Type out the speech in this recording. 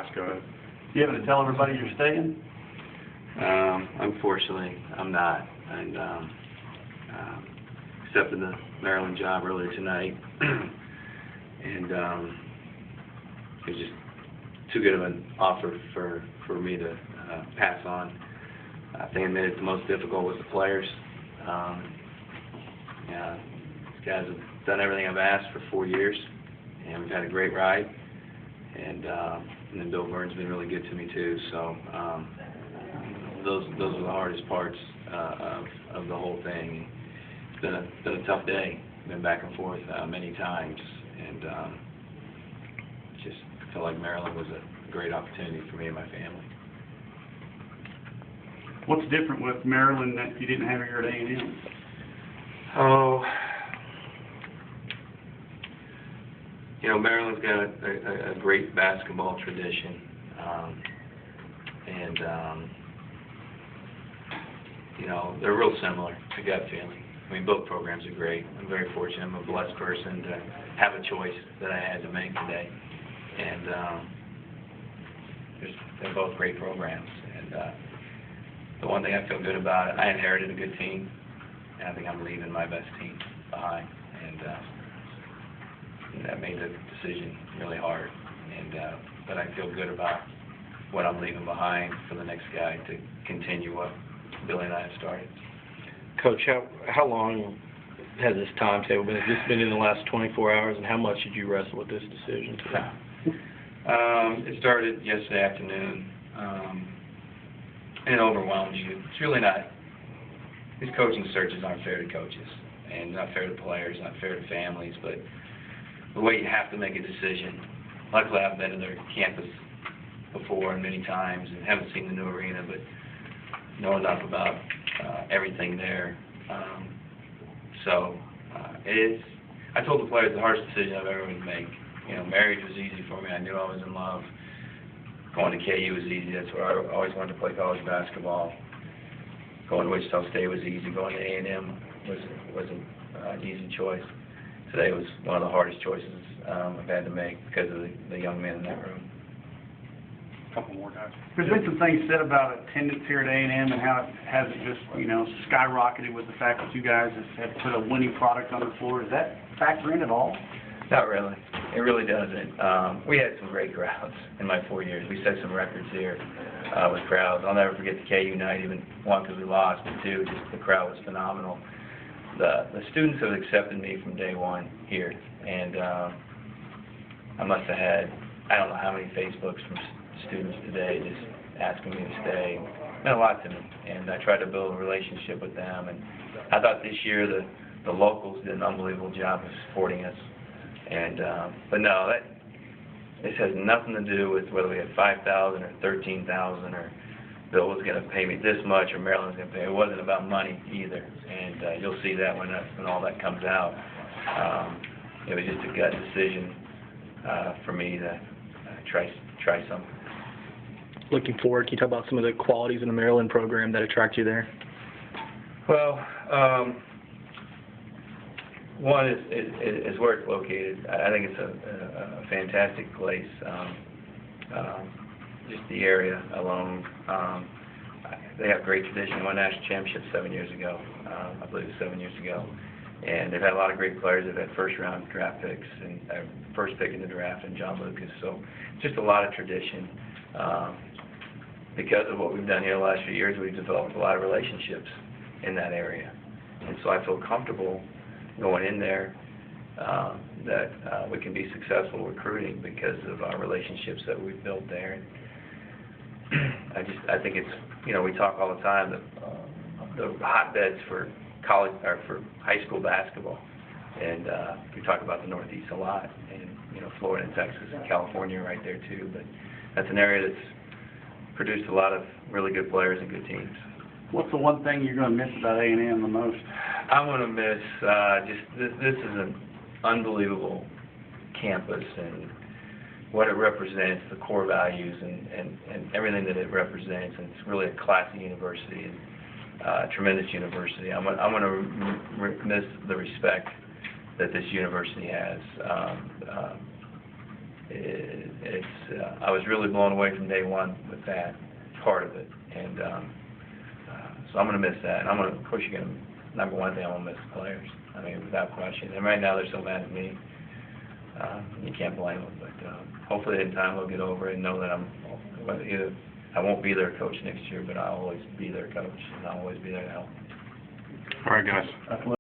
Nebraska. You having to tell everybody you're staying? Unfortunately, I'm not. And accepted the Maryland job earlier tonight, and it was just too good of an offer for me to pass on. I think I made it the most difficult with the players. Yeah, these guys have done everything I've asked for 4 years, and we've had a great ride. And then Bill Burns has been really good to me too. So those are the hardest parts of the whole thing. It's been a tough day. Been back and forth many times, and just felt like Maryland was a great opportunity for me and my family. What's different with Maryland that you didn't have here at A&M? Oh, you know, Maryland's got a great basketball tradition, and you know, they're real similar. I got a feeling. I mean, both programs are great. I'm very fortunate. I'm a blessed person to have a choice that I had to make today, and they're both great programs. And the one thing I feel good about it, I inherited a good team, and I think I'm leaving my best team behind, and that made the decision really hard. And but I feel good about what I'm leaving behind for the next guy to continue what Billy and I have started. Coach, how long has this timetable been? Has this been in the last 24 hours, and how much did you wrestle with this decision today? It started yesterday afternoon, and it overwhelms you. It's really not. These coaching searches aren't fair to coaches, and not fair to players, not fair to families, but the way you have to make a decision. Luckily, I've been to their campus before and many times, and haven't seen the new arena, but know enough about everything there. It is. I told the players the hardest decision I've ever had to make. You know, marriage was easy for me. I knew I was in love. Going to KU was easy. That's where I always wanted to play college basketball. Going to Wichita State was easy. Going to A&M was an easy choice. Today was one of the hardest choices I've had to make because of the young men in that room. Couple more guys. There's been some things said about attendance here at A&M and how it hasn't just, you know, skyrocketed with the fact that you guys have put a winning product on the floor. Does that factor in at all? Not really. It really doesn't. We had some great crowds in my 4 years. We set some records here with crowds. I'll never forget the KU night, even one because we lost, but two, just the crowd was phenomenal. The students have accepted me from day one here, and I must have had, I don't know how many Facebooks from students today just asking me to stay. It meant a lot to me, and I tried to build a relationship with them. And I thought this year the locals did an unbelievable job of supporting us. And but no, this has nothing to do with whether we had 5,000 or 13,000 or Bill was going to pay me this much or Maryland's going to pay. It wasn't about money either, and you'll see that when all that comes out. It was just a gut decision for me to try something. Looking forward, can you talk about some of the qualities in the Maryland program that attract you there? Well, one is where it's located. I think it's a fantastic place. Just the area alone. They have great tradition. They won a national championship 7 years ago. I believe it was 7 years ago. And they've had a lot of great players. They've had first-round draft picks and first pick in the draft and John Lucas. So just a lot of tradition. Because of what we've done here the last few years, we've developed a lot of relationships in that area. And so I feel comfortable going in there that we can be successful recruiting because of our relationships that we've built there. And I think it's, you know, we talk all the time that the hotbeds for college or for high school basketball, and we talk about the Northeast a lot, and you know, Florida and Texas and California right there too. But that's an area that's produced a lot of really good players and good teams. What's the one thing you're going to miss about A&M the most? I'm going to miss this is an unbelievable campus and what it represents, the core values and everything that it represents. And it's really a classy university and tremendous university. I'm going to miss the respect that this university has. I was really blown away from day one with that part of it, and so I'm going to miss that. Of course, you're going to, number one thing, I'm going to miss the players. I mean, without question. And right now they're so mad at me. You can't blame them, but hopefully in time they'll get over it and know that I won't be their coach next year, but I'll always be their coach, and I'll always be there to help. All right, guys.